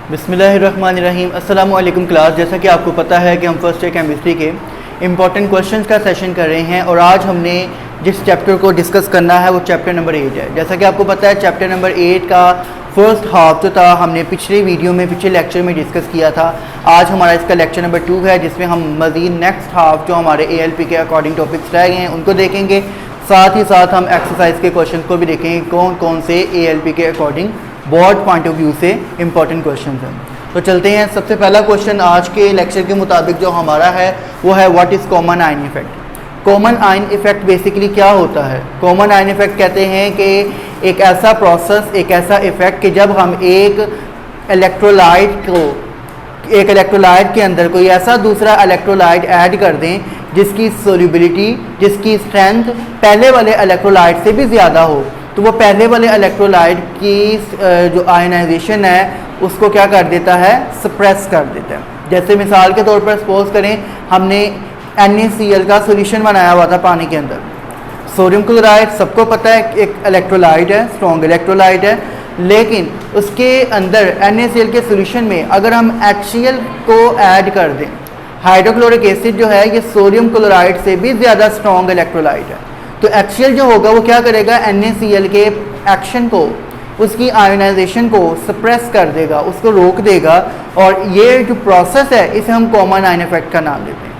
बिस्मिल्लाहिर्रहमानिर्रहीम। अस्सलाम वालेकुम क्लास। जैसा कि आपको पता है कि हम फर्स्ट ईयर केमिस्ट्री के इम्पॉर्टेंट क्वेश्चंस का सेशन कर रहे हैं और आज हमने जिस चैप्टर को डिस्कस करना है वो चैप्टर नंबर 8 है। जैसा कि आपको पता है चैप्टर नंबर 8 का फर्स्ट हाफ जो था हमने पिछले लेक्चर में डिस्कस किया था। आज हमारा इसका लेक्चर नंबर 2 है जिसमें हम मज़ीद नेक्स्ट हाफ जो हमारे ALP के अकॉर्डिंग टॉपिक्स रह गए हैं उनको देखेंगे। साथ ही साथ हम एक्सरसाइज के क्वेश्चन को भी देखेंगे कौन कौन से ALP के according board point of view से इंपॉर्टेंट क्वेश्चन हैं। तो चलते हैं। सबसे पहला क्वेश्चन आज के लेक्चर के मुताबिक जो हमारा है वो है what is common ion effect. Common ion effect basically क्या होता है? कॉमन आयन इफेक्ट कहते हैं कि एक ऐसा प्रोसेस, एक ऐसा इफेक्ट कि जब हम एक इलेक्ट्रोलाइट के अंदर कोई ऐसा दूसरा इलेक्ट्रोलाइट ऐड कर दें जिसकी सोल्यूबिलिटी, जिसकी स्ट्रेंथ पहले वाले इलेक्ट्रोलाइट से भी ज़्यादा हो, तो वो पहले वाले इलेक्ट्रोलाइट की जो आयनाइजेशन है उसको क्या कर देता है? सप्रेस कर देता है। जैसे मिसाल के तौर पर सपोज करें हमने NaCl का सोल्यूशन बनाया हुआ था पानी के अंदर। सोडियम क्लोराइड सबको पता है एक इलेक्ट्रोलाइट है, स्ट्रॉन्ग इलेक्ट्रोलाइट है, लेकिन उसके अंदर NaCl के सोल्यूशन में अगर हम HCl को ऐड कर दें, हाइड्रोक्लोरिक एसिड जो है ये सोडियम क्लोराइड से भी ज़्यादा स्ट्रॉन्ग इलेक्ट्रोलाइट है, तो HCl जो होगा वो क्या करेगा? NaCl के एक्शन को, उसकी आयोनाइजेशन को सप्रेस कर देगा, उसको रोक देगा, और ये जो प्रोसेस है इसे हम कॉमन आयन इफेक्ट का नाम देते हैं।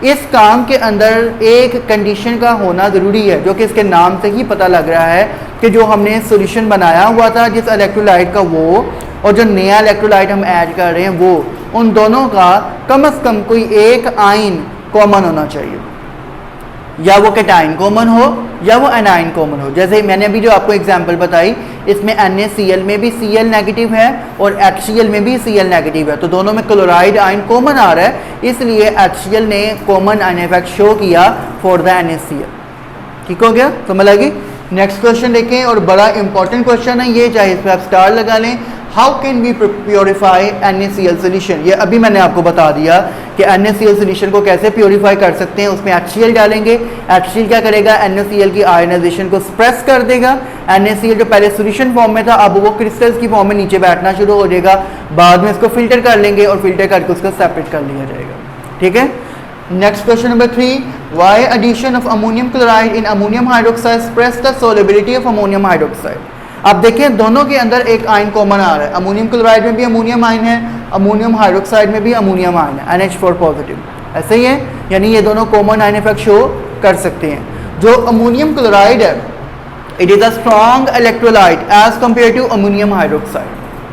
इस काम के अंदर एक कंडीशन का होना ज़रूरी है जो कि इसके नाम से ही पता लग रहा है कि जो हमने सॉल्यूशन बनाया हुआ था जिस इलेक्ट्रोलाइट का वो और जो नया इलेक्ट्रोलाइट हम ऐड कर रहे हैं वो, उन दोनों का कम से कम कोई एक आयन कॉमन होना चाहिए, या वो कैटाइन कॉमन हो या वो एनाइन कॉमन हो। जैसे मैंने अभी जो आपको एग्जांपल बताई इसमें NaCl में भी Cl नेगेटिव है और HCl में भी Cl नेगेटिव है, तो दोनों में क्लोराइड आयन कॉमन आ रहा है, इसलिए HCl ने कॉमन आयन इफेक्ट शो किया फॉर द NaCl। ठीक हो गया? समझ आ गई? नेक्स्ट क्वेश्चन देखें और बड़ा इंपॉर्टेंट क्वेश्चन है ये, चाहे इस पर आप स्टार लगा लें। How can we purify NaCl solution? ये अभी मैंने आपको बता दिया कि NaCl सोल्यूशन को कैसे प्योरीफाई कर सकते हैं। उसमें HCl डालेंगे, HCl क्या करेगा? NaCl की आयनाइजेशन को सप्रेस कर देगा। NaCl जो पहले सोल्यूशन फॉर्म में था अब वो क्रिस्टल्स की फॉर्म में नीचे बैठना शुरू हो जाएगा, बाद में इसको फिल्टर कर लेंगे और फिल्टर करके उसको सेपरेट कर लिया जाएगा। ठीक है? Next question number 3, why addition of ammonium chloride in ammonium hydroxide suppress the solubility of ammonium hydroxide. आप देखें दोनों के अंदर एक आयन कॉमन आ रहा है। अमोनियम क्लोराइड में भी अमोनियम आयन है, अमोनियम हाइड्रोक्साइड में भी अमोनियम आयन है, NH4 पॉजिटिव। ऐसे ही है, यानी ये दोनों कॉमन आयन इफेक्ट शो कर सकते हैं। जो अमोनियम क्लोराइड है it is a strong electrolyte as compare to ammonium hydroxide.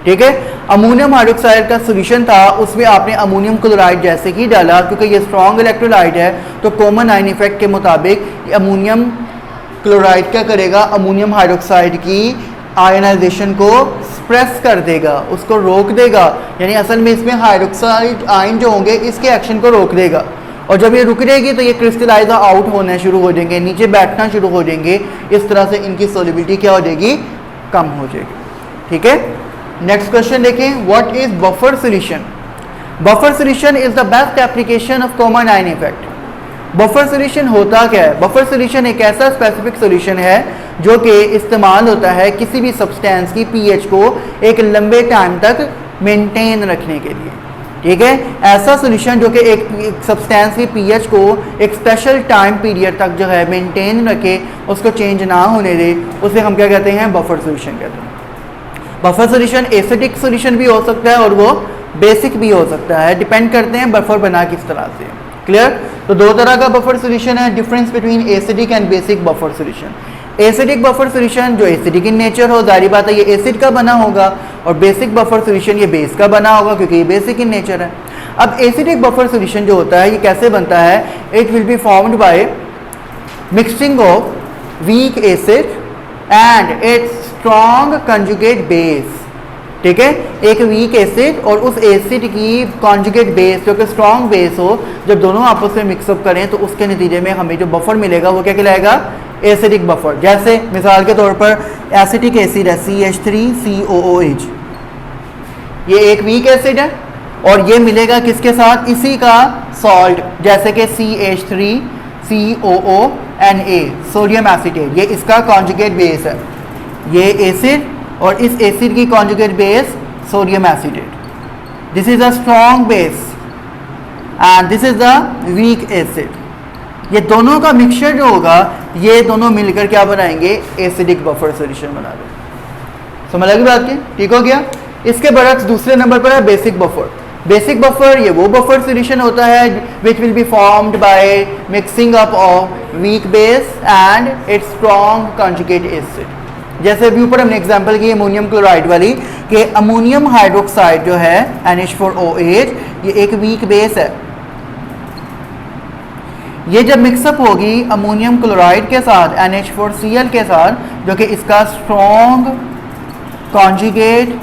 ठीक है? अमोनियम हाइड्रोक्साइड का सोल्यूशन था उसमें आपने अमोनियम क्लोराइड जैसे ही डाला, क्योंकि ये स्ट्रॉन्ग इलेक्ट्रोलाइट है तो कॉमन आयन इफेक्ट के मुताबिक अमोनियम क्लोराइड क्या करेगा? अमोनियम हाइड्रोक्साइड की आयनाइजेशन को सप्रेस कर देगा, उसको रोक देगा, यानी असल में इसमें हाइड्रोक्साइड आयन जो होंगे इसके एक्शन को रोक देगा, और जब ये रुक जाएगी तो ये क्रिस्टलाइज आउट होने शुरू हो जाएंगे, नीचे बैठना शुरू हो जाएंगे। इस तरह से इनकी सोल्युबिलिटी क्या हो जाएगी? कम हो जाएगी। ठीक है? नेक्स्ट क्वेश्चन देखें, what is buffer solution? Buffer solution is the best application of common ion effect. Buffer solution होता क्या है? बफर सोल्यूशन एक ऐसा स्पेसिफिक सोल्यूशन है जो कि इस्तेमाल होता है किसी भी सब्सटेंस की pH को एक लंबे टाइम तक मेंटेन रखने के लिए। ठीक है? ऐसा सोल्यूशन जो कि एक सब्सटेंस की pH को एक स्पेशल टाइम पीरियड तक जो है मेंटेन रखे, उसको चेंज ना होने दे, उसे हम क्या कहते हैं? बफर सोल्यूशन कहते हैं। बफर सोल्यूशन एसिडिक सोल्यूशन भी हो सकता है और वो बेसिक भी हो सकता है, डिपेंड करते हैं बफर बना किस तरह से। क्लियर? तो दो तरह का बफर सोल्यूशन है, difference between acidic and basic buffer solution. Acidic buffer solution जो एसिडिक इन नेचर हो, जाहिर बात है ये एसिड का बना होगा, और बेसिक बफर सोल्यूशन ये बेस का बना होगा क्योंकि ये बेसिक इन नेचर है। अब एसिडिक बफर सोल्यूशन जो होता है ये कैसे बनता है? It will be formed by mixing of weak acid and it's strong conjugate base. ठीक है? एक वीक एसिड और उस एसिड की कॉन्जुगेट बेस जो कि स्ट्रॉन्ग बेस हो, जब दोनों आपस में मिक्सअप करें तो उसके नतीजे में हमें जो बफर मिलेगा वो क्या कहलाएगा? Acidic buffer. जैसे मिसाल के तौर पर एसिटिक एसिड है CH3COOH, ये एक वीक एसिड है और ये मिलेगा किसके साथ? इसी का सॉल्ट, जैसे कि CH3COONA सोडियम एसिटेट, ये इसका कॉन्जुगेट बेस है। ये एसिड और इस एसिड की conjugate base sodium acetate. This is a strong base and this is a weak acid. ये दोनों का मिक्सचर जो होगा, ये दोनों मिलकर क्या बनाएंगे, एसिडिक बफर सॉल्यूशन बना देंगे। समझ लगी बात की? ठीक हो गया। इसके बरक्स दूसरे नंबर पर है बेसिक बफर। बेसिक बफर ये वो बफर सॉल्यूशन होता है which will be formed by mixing up of weak base and it's strong conjugate acid. जैसे अभी ऊपर हमने एग्जांपल की अमोनियम क्लोराइड वाली, कि अमोनियम हाइड्रोक्साइड जो है NH4OH, ये एक वीक बेस है। ये जब मिक्सअप होगी अमोनियम क्लोराइड के साथ NH4Cl के साथ, जो कि इसका स्ट्रॉन्ग कॉन्जुगेट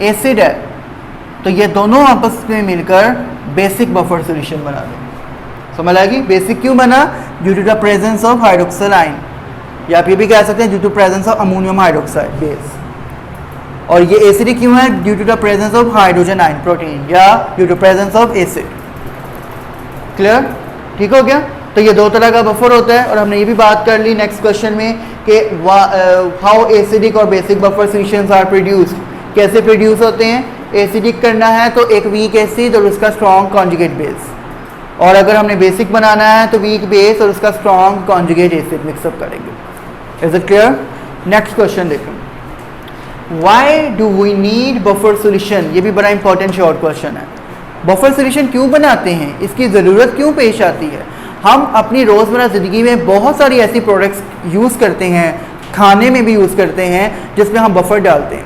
एसिड है, तो ये दोनों आपस में मिलकर बेसिक बफर सॉल्यूशन बना दें। समझ आएगी? बेसिक क्यों बना? Due to the presence of hydroxyl ion, या आप ये भी कह सकते हैं due to presence of ammonium hydroxide base. और ये एसिडिक क्यों है? Due to the presence of hydrogen ion protein, या due to presence of acid. Clear? ठीक हो गया। तो ये दो तरह का बफर होता है, और हमने ये भी बात कर ली नेक्स्ट क्वेश्चन में कि हाउ एसिडिक और basic buffer solutions are produced, कैसे प्रोड्यूस होते हैं। एसिडिक करना है तो एक वीक एसिड और उसका स्ट्रॉन्ग कॉन्जुगेट बेस, और अगर हमने बेसिक बनाना है तो वीक बेस और उसका स्ट्रॉन्ग कॉन्जुगेट एसिड मिक्सअप करेंगे। Is it clear? Next question देखें, why do we need buffer solution. ये भी बड़ा इंपॉर्टेंट शॉर्ट क्वेश्चन है। बफर सॉल्यूशन क्यों बनाते हैं, इसकी ज़रूरत क्यों पेश आती है। हम अपनी रोज़मर्रा ज़िंदगी में बहुत सारी ऐसी प्रोडक्ट्स यूज़ करते हैं, खाने में भी यूज़ करते हैं, जिसमें हम बफर डालते हैं।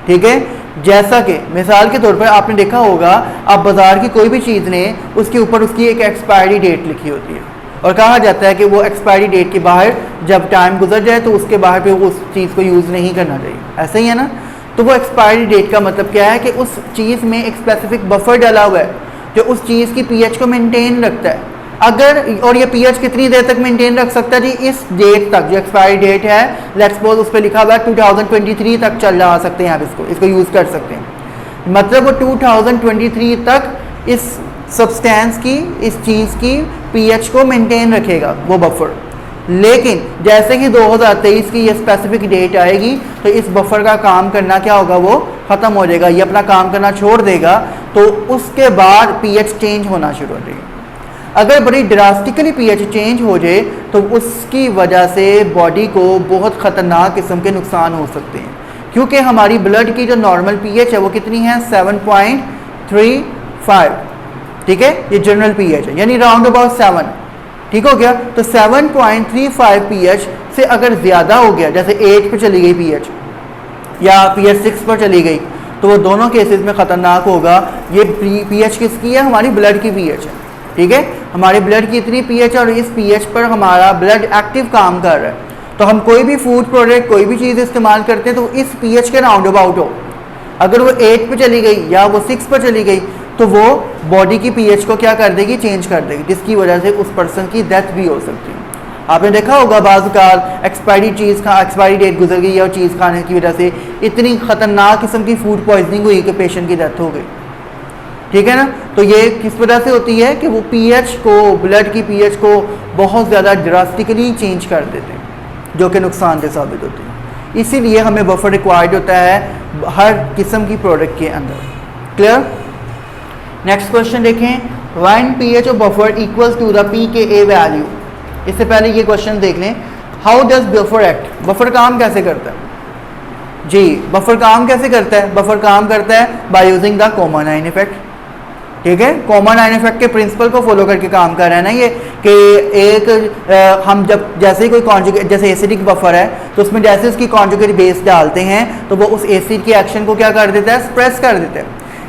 ठीक है, जैसा कि मिसाल के तौर पर आपने देखा होगा, आप बाज़ार की कोई भी चीज़ लें, उसके ऊपर उसकी एक एक्सपायरी डेट लिखी होती है, और कहा जाता है कि वो एक्सपायरी डेट के बाहर जब टाइम गुजर जाए तो उसके बाहर पे उस चीज़ को यूज़ नहीं करना चाहिए। ऐसा ही है ना? तो वो एक्सपायरी डेट का मतलब क्या है कि उस चीज़ में एक स्पेसिफिक बफर डाला हुआ है जो उस चीज़ की पीएच को मेंटेन रखता है। अगर, और ये पीएच कितनी देर तक मेंटेन रख सकता है जी? इस डेट तक, जो एक्सपायरी डेट है, लेट्स सपोज उस पर लिखा हुआ है 2023 तक चला सकते हैं आप इसको यूज़ कर सकते हैं। मतलब वो 2023 तक इस सब्सटेंस की, इस चीज़ की पीएच को मेंटेन रखेगा वो बफर। लेकिन जैसे कि 2023 की ये स्पेसिफिक डेट आएगी तो इस बफर का काम करना क्या होगा, वो ख़त्म हो जाएगा, ये अपना काम करना छोड़ देगा। तो उसके बाद पीएच चेंज होना शुरू हो जाएगी। अगर बड़ी ड्रास्टिकली पीएच चेंज हो जाए तो उसकी वजह से बॉडी को बहुत ख़तरनाक किस्म के नुकसान हो सकते हैं, क्योंकि हमारी ब्लड की जो नॉर्मल पीएच है वो कितनी है, 7.35। ठीक है, ये जनरल पीएच है, यानी राउंड अबाउट 7। ठीक हो गया। तो 7.35 पीएच से अगर ज़्यादा हो गया, जैसे 8 पर चली गई पीएच या पीएच 6 पर चली गई, तो वो दोनों केसेस में ख़तरनाक होगा। ये पीएच किसकी है? हमारी ब्लड की पीएच है। ठीक है, हमारे ब्लड की इतनी पीएच है और इस पीएच पर हमारा ब्लड एक्टिव काम कर रहा है। तो हम कोई भी फूड प्रोडक्ट, कोई भी चीज़ इस्तेमाल करते हैं तो इस पीएच के राउंड अबाउट हो। अगर वो 8 पे चली गई या वो 6 पर चली गई तो वो बॉडी की पीएच को क्या कर देगी, चेंज कर देगी, जिसकी वजह से उस पर्सन की डेथ भी हो सकती है। आपने देखा होगा बाज़ कार एक्सपायरी डेट गुजर गई और चीज़ खाने की वजह से इतनी ख़तरनाक किस्म की फूड पॉइजनिंग हुई कि पेशेंट की डेथ हो गई। ठीक है ना? तो ये किस वजह से होती है कि वो पीएच को, ब्लड की पीएच को बहुत ज़्यादा ड्रास्टिकली चेंज कर देते हैं, जो कि नुकसानदेह साबित होती है। इसीलिए हमें बफर रिक्वायर्ड होता है हर किस्म की प्रोडक्ट के अंदर। क्लियर? नेक्स्ट क्वेश्चन देखें, when pH of buffer equals to the pKa value. इससे पहले ये क्वेश्चन देख लें, how does buffer act. Buffer काम कैसे करता है जी? बफर काम कैसे करता है? बफर काम करता है by using the common ion effect. ठीक है, कॉमन आयन इफेक्ट के प्रिंसिपल को फॉलो करके काम कर रहा है ना ये, कि एक हम जब जैसे ही कोई कॉन्जुगेट, जैसे एसिडिक बफर है तो उसमें जैसे उसकी कॉन्जुगेट बेस डालते हैं तो वो उस एसिड के एक्शन को क्या कर देता है, सप्रेस कर देता है।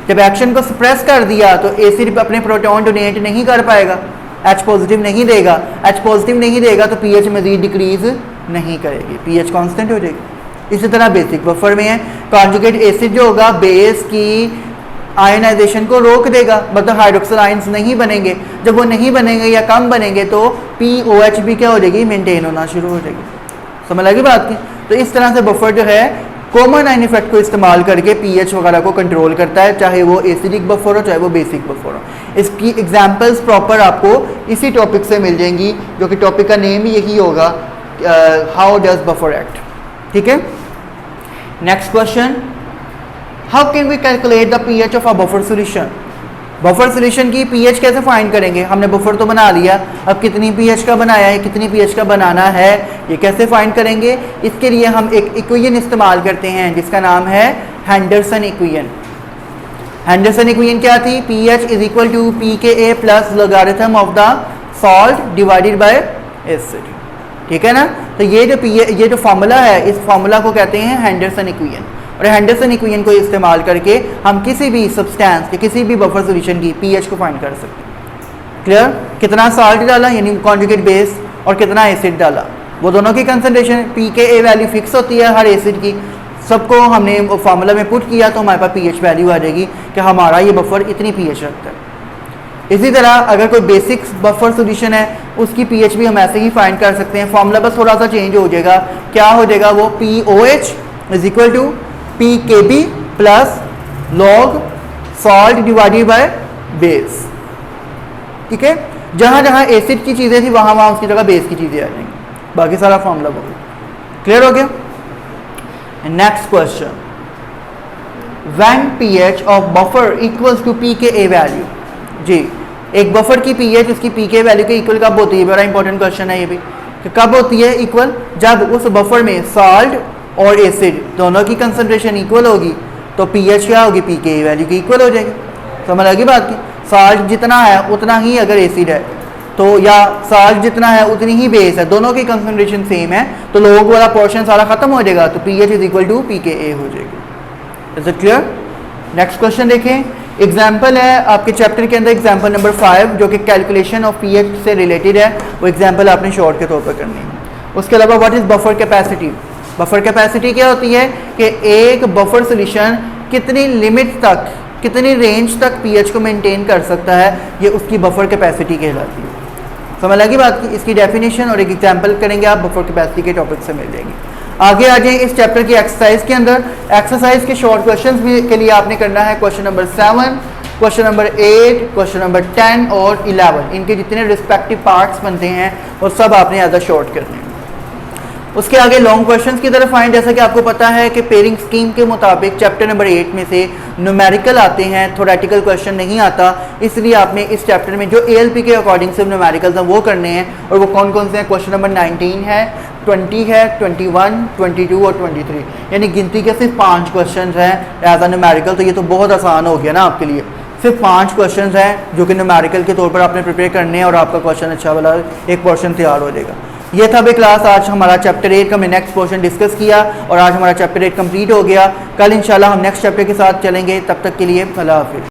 जब एक्शन को सप्रेस कर दिया तो एसिड अपने प्रोटॉन डोनेट नहीं कर पाएगा, H पॉजिटिव नहीं देगा। H पॉजिटिव नहीं देगा तो पीएच मजीद डिक्रीज नहीं करेगी, पीएच कांस्टेंट हो जाएगी। इसी तरह बेसिक बफर में है, कॉन्जुगेट एसिड जो होगा बेस की आयनाइजेशन को रोक देगा, मतलब हाइड्रोक्सिल आयंस नहीं बनेंगे। जब वो नहीं बनेंगे या कम बनेंगे तो POH भी क्या हो जाएगी, मेंटेन होना शुरू हो जाएगी। समझ लगी बात की? तो इस तरह से बफर जो है कॉमन आयन इफेक्ट को इस्तेमाल करके पीएच वगैरह को कंट्रोल करता है, चाहे वो एसिडिक बफर हो चाहे वो बेसिक बफर हो। इसकी एग्जांपल्स प्रॉपर आपको इसी टॉपिक से मिल जाएंगी, जो कि टॉपिक का नेम ही यही होगा, हाउ डज बफर एक्ट। ठीक है, next question, how can we calculate the pH of a buffer solution? Buffer solution की पीएच कैसे फाइंड करेंगे? हमने बफर तो बना लिया, अब कितनी पीएच का बनाया है, कितनी पीएच का बनाना है, ये कैसे फाइंड करेंगे? इसके लिए हम एक इक्वेशन इस्तेमाल करते हैं जिसका नाम है हेंडरसन इक्वेशन। हेंडरसन इक्वेशन क्या थी? PH is equal to pKa plus logarithm of the salt divided by acid. ठीक है ना? तो ये जो फॉर्मूला है, इस फॉर्मूला को कहते हैं हेंडरसन इक्वेशन। और हेंडरसन इक्वेशन को इस्तेमाल करके हम किसी भी सब्सटेंस के किसी भी बफर सॉल्यूशन की पीएच को फाइंड कर सकते हैं। क्लियर? कितना सॉल्ट डाला यानी कॉन्जुगेट बेस और कितना एसिड डाला, वो दोनों की कंसंट्रेशन pKa वैल्यू फिक्स होती है हर एसिड की, सबको हमने फार्मूला में पुट किया तो हमारे पास पीएच वैल्यू आ जाएगी कि हमारा ये बफर इतनी पीएच रखता है। इसी तरह अगर कोई बेसिक बफर सॉल्यूशन है उसकी पीएच भी हम ऐसे ही फाइंड कर सकते हैं। फार्मूला बस थोड़ा सा चेंज हो जाएगा। क्या हो जाएगा वो? POH is equal to pKb plus log salt divided by base. ठीक है? जहां जहां एसिड की चीज़ें थी वहां वहां उसकी जगह बेस की चीज़ें आ जाएंगी, बाकी सारा फार्मूला हो गया। क्लियर हो गया? Next question, when pH of buffer equals to pKa value. जी, एक बफर की pH उसकी pK वैल्यू के इक्वल कब होती है? बड़ा इंपॉर्टेंट क्वेश्चन है ये भी, कि कब होती है इक्वल? जब उस बफर में सॉल्ट और एसिड दोनों की कंसंट्रेशन इक्वल होगी तो pH क्या होगी? pKa वैल्यू की इक्वल हो जाएगी। समझ लगी बात की? सॉल्ट जितना है उतना ही अगर एसिड है तो, या सॉल्ट जितना है उतनी ही बेस है, दोनों की कंसंट्रेशन सेम है तो लोग वाला पोर्शन सारा खत्म हो जाएगा तो pH is equal to pKa हो जाएगी। Is it clear? Next question देखें। एग्जाम्पल है आपके चैप्टर के अंदर एग्जाम्पल नंबर 5 जो कि कैलकुलेशन ऑफ pH से रिलेटेड है। वो एग्जाम्पल आपने शॉर्ट के तौर पर करनी है। उसके अलावा what is buffer capacity? Buffer capacity क्या होती है कि एक बफर सॉल्यूशन कितनी लिमिट तक, कितनी रेंज तक pH को मेंटेन कर सकता है, ये उसकी बफर कैपेसिटी कहलाती है। समझ लगी बात की? इसकी डेफिनेशन और एक एग्जाम्पल करेंगे आप बफर कैपेसिटी के टॉपिक से मिल जाएगी। आगे आ जाए इस चैप्टर की एक्सरसाइज के अंदर। एक्सरसाइज के शॉर्ट क्वेश्चंस के लिए आपने करना है question number 7, question number 8, question number 10 और 11। इनके जितने रिस्पेक्टिव पार्ट्स बनते हैं वो सब आपने ज़्यादा शॉर्ट करने हैं। उसके आगे लॉन्ग क्वेश्चंस की तरफ आएँ। जैसा कि आपको पता है कि पेयरिंग स्कीम के मुताबिक चैप्टर नंबर 8 में से न्यूमेरिकल आते हैं, थोरेटिकल क्वेश्चन नहीं आता, इसलिए आपने इस चैप्टर में जो ALP के अकॉर्डिंग से न्यूमेरिकल्स हैं वो करने हैं। और वो कौन कौन से हैं? क्वेश्चन नंबर 19 है, 20 है, 21, 22 और 23, यानी गिनती के सिर्फ 5 क्वेश्चन हैं एज अ न्यूमेरिकल। तो ये तो बहुत आसान हो गया ना आपके लिए। सिर्फ 5 क्वेश्चन हैं जो कि न्यूमेरिकल के तौर पर आपने प्रिपेयर करने हैं और आपका क्वेश्चन अच्छा वाला एक पोर्शन तैयार हो जाएगा। ये था भाई क्लास। आज हमारा चैप्टर 8 का मैं नेक्स्ट पोर्शन डिस्कस किया और आज हमारा चैप्टर 8 कंप्लीट हो गया। कल इंशाल्लाह हम नेक्स्ट चैप्टर के साथ चलेंगे। तब तक के लिए अल्लाह हाफिज़।